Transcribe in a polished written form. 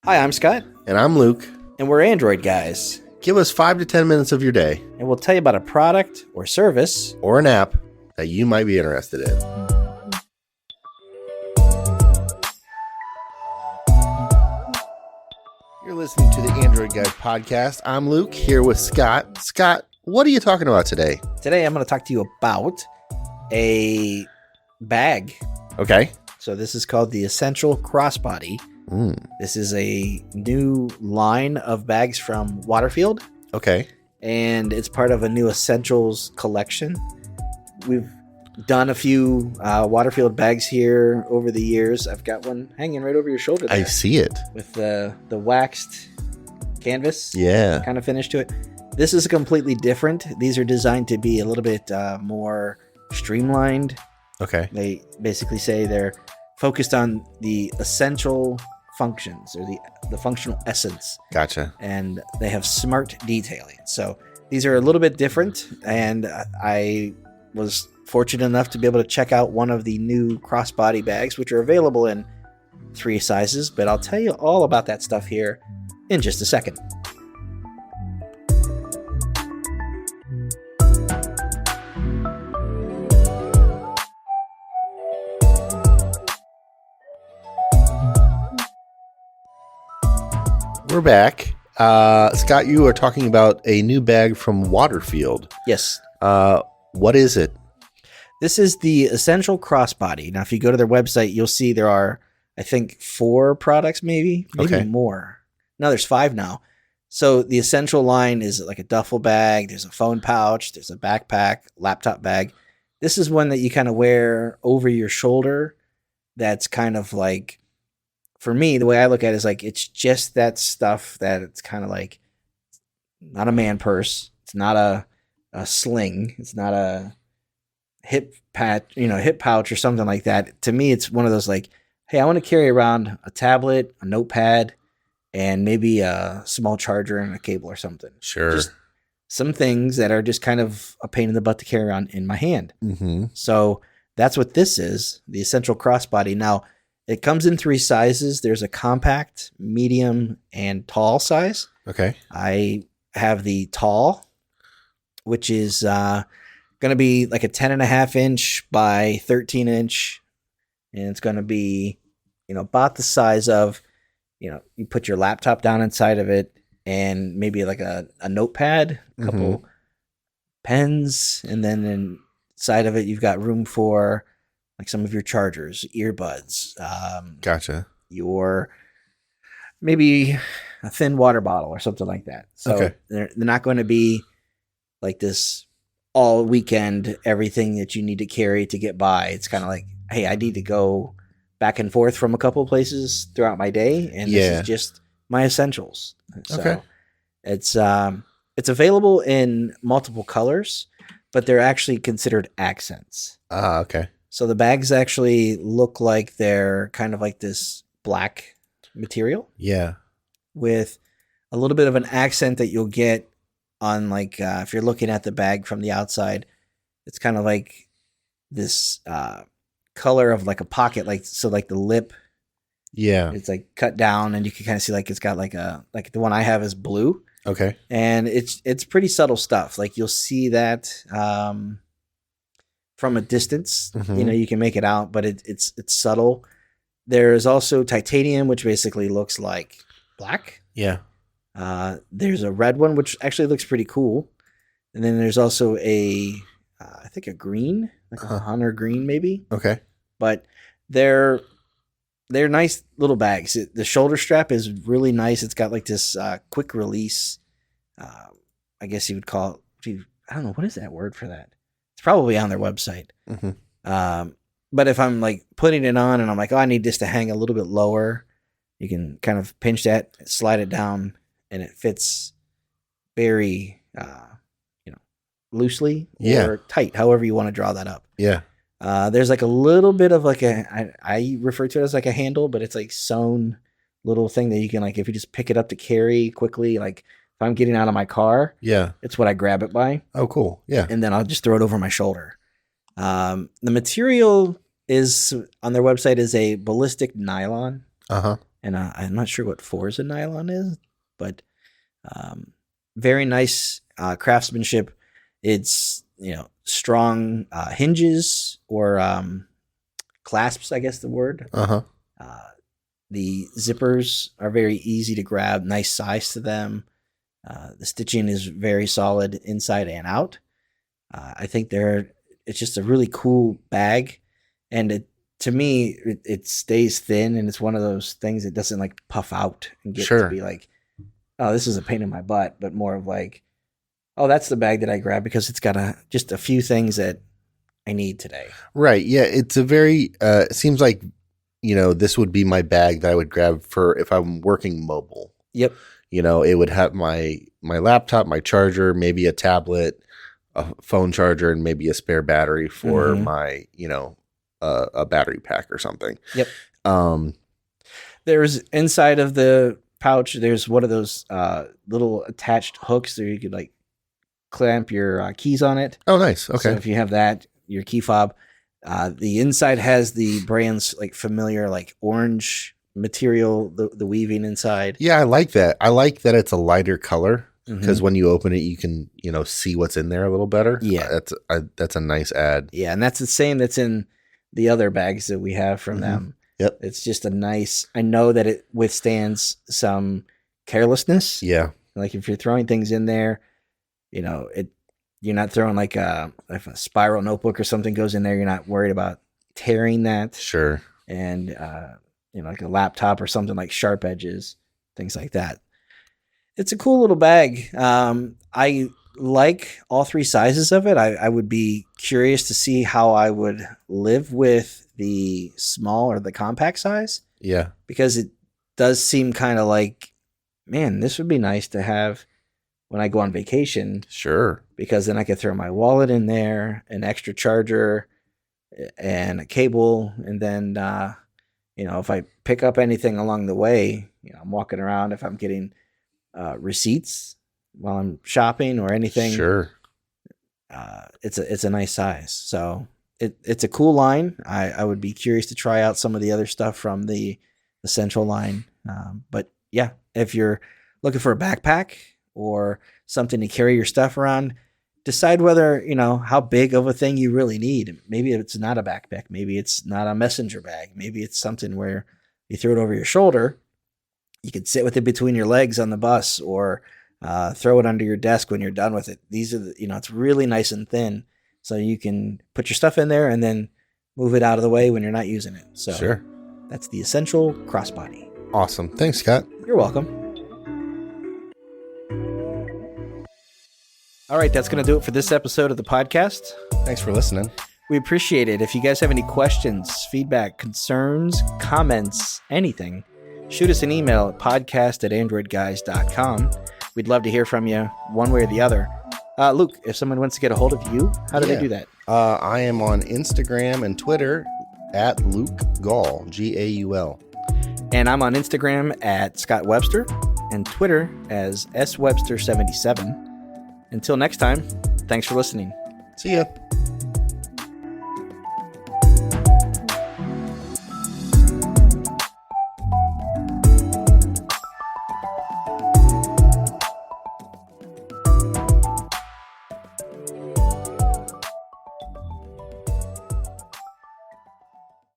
Hi, I'm Scott, And I'm Luke. and we're Android Guys, Give us 5 to 10 minutes of your day and we'll tell you about a product or service. or an app that you might be interested in. You're listening to the Android Guys podcast. I'm Luke here with Scott. Scott, what are you talking about today? Today, I'm going to talk to you about a bag. Okay. So this is called the Essential Crossbody. This is a new line of bags from Waterfield, Okay. and it's part of a new Essentials collection. We've done a few Waterfield bags here over the years. I've got one hanging right over your shoulder there I see it. with the waxed canvas. Yeah. Kind of finish to it. This is completely different. These are designed to be a little bit more streamlined. Okay. They basically say they're focused on the essential functions or the functional essence, Gotcha. and they have smart detailing. So these are a little bit different, and I was fortunate enough to be able to check out one of the new crossbody bags, which are available in 3 sizes, but I'll tell you all about that stuff here in just a second. We're back. Scott, you are talking about a new bag from Waterfield. Yes. What is it? This is the Essential Crossbody. Now, if you go to their website, you'll see there are, I think, 4 products, maybe Okay. more. No, there's 5 now. So the Essential line is like a duffel bag. There's a phone pouch. There's a backpack, laptop bag. This is one that you kind of wear over your shoulder. That's kind of like, for me, the way I look at it is like, it's just that stuff that it's kind of like, not a man purse. It's not a sling. It's not a hip pouch or something like that. To me, it's one of those like, hey, I want to carry around a tablet, a notepad, and maybe a small charger and a cable or something. Sure. Just some things that are just kind of a pain in the butt to carry around in my hand. Mm-hmm. So that's what this is, the Essential Crossbody. Now, it comes in 3 sizes. There's a compact, medium, and tall size. Okay. I have the tall, which is going to be like a 10.5 inch by 13 inch. And it's going to be, about the size of, you put your laptop down inside of it and maybe like a notepad, a couple pens. And then inside of it, you've got room for like some of your chargers, earbuds, Gotcha. your maybe a thin water bottle or something like that. So Okay. they're not going to be like this all weekend, everything that you need to carry to get by. It's kind of like, hey, I need to go back and forth from a couple of places throughout my day, and this is just my essentials. So Okay. it's available in multiple colors, but they're actually considered accents. Okay. So the bags actually look like they're kind of like this black material Yeah. with a little bit of an accent that you'll get on like if you're looking at the bag from the outside. It's kind of like this color of like a pocket, like the lip. Yeah. It's like cut down, and you can kind of see like it's got like the one I have is blue, Okay. and it's pretty subtle stuff. Like you'll see that from a distance, Mhm. you can make it out, but it's subtle. There's also titanium, which basically looks like black. Yeah. There's a red one, which actually looks pretty cool. And then there's also I think a green, like a hunter green maybe. Okay. But they're nice little bags. The shoulder strap is really nice. It's got like this quick release. I guess you would call it. I don't know, what is that word for that? It's probably on their website. Mm-hmm. But if I'm like putting it on and I'm like, oh, I need this to hang a little bit lower, you can kind of pinch that, slide it down, and it fits very, loosely or tight, however you want to draw that up. Yeah. There's like a little bit of like I refer to it as like a handle, but it's like sewn little thing that you can like, if you just pick it up to carry quickly, like if I'm getting out of my car, Yeah. it's what I grab it by. Oh, cool. Yeah. And then I'll just throw it over my shoulder. The material is on their website is a ballistic nylon. Uh-huh. and I'm not sure what Forza nylon is, but very nice craftsmanship. It's strong hinges or clasps, I guess the word. The zippers are very easy to grab, nice size to them. The stitching is very solid inside and out. I think it's just a really cool bag, and to me it stays thin, and it's one of those things that doesn't like puff out and get to be like, oh, this is a pain in my butt, but more of like, oh, that's the bag that I grabbed because it's got just a few things that I need today. Right. Yeah. It's a very, it seems like, this would be my bag that I would grab for if I'm working mobile. Yep. It would have my laptop, my charger, maybe a tablet, a phone charger, and maybe a spare battery for my, a battery pack or something. Yep. There's inside of the pouch, there's one of those little attached hooks there you could like clamp your keys on it. Oh, nice. Okay. So if you have that, your key fob, the inside has the brand's like familiar like orange material, the weaving inside. Yeah, I like that. I like that it's a lighter color because when you open it, you can see what's in there a little better. Yeah, that's a nice add. Yeah, and that's the same that's in the other bags that we have from them. Yep, it's just a nice. I know that it withstands some carelessness. Yeah, like if you're throwing things in there, you're not throwing like a spiral notebook or something goes in there. You're not worried about tearing that. Sure. And, like a laptop or something like sharp edges, things like that. It's a cool little bag. I like all three sizes of it. I would be curious to see how I would live with the small or the compact size. Yeah. Because it does seem kind of like, man, this would be nice to have when I go on vacation. Sure. Because then I could throw my wallet in there, an extra charger, and a cable. And then, if I pick up anything along the way, I'm walking around, if I'm getting receipts while I'm shopping or anything. Sure. It's a nice size. So it's a cool line. I would be curious to try out some of the other stuff from the Essential line. But yeah, if you're looking for a backpack or something to carry your stuff around, decide whether, how big of a thing you really need. Maybe it's not a backpack. Maybe it's not a messenger bag. Maybe it's something where you throw it over your shoulder. You could sit with it between your legs on the bus or throw it under your desk when you're done with it. These are it's really nice and thin. So you can put your stuff in there and then move it out of the way when you're not using it. So sure. That's the Essential Crossbody. Awesome. Thanks, Scott. You're welcome. All right, that's going to do it for this episode of the podcast. Thanks for listening. We appreciate it. If you guys have any questions, feedback, concerns, comments, anything, shoot us an email at podcast@AndroidGuys.com. We'd love to hear from you one way or the other. Luke, if someone wants to get a hold of you, how do they do that? I am on Instagram and Twitter at Luke Gaul, Gaul. And I'm on Instagram at Scott Webster and Twitter as SWebster77. Until next time, thanks for listening. See ya.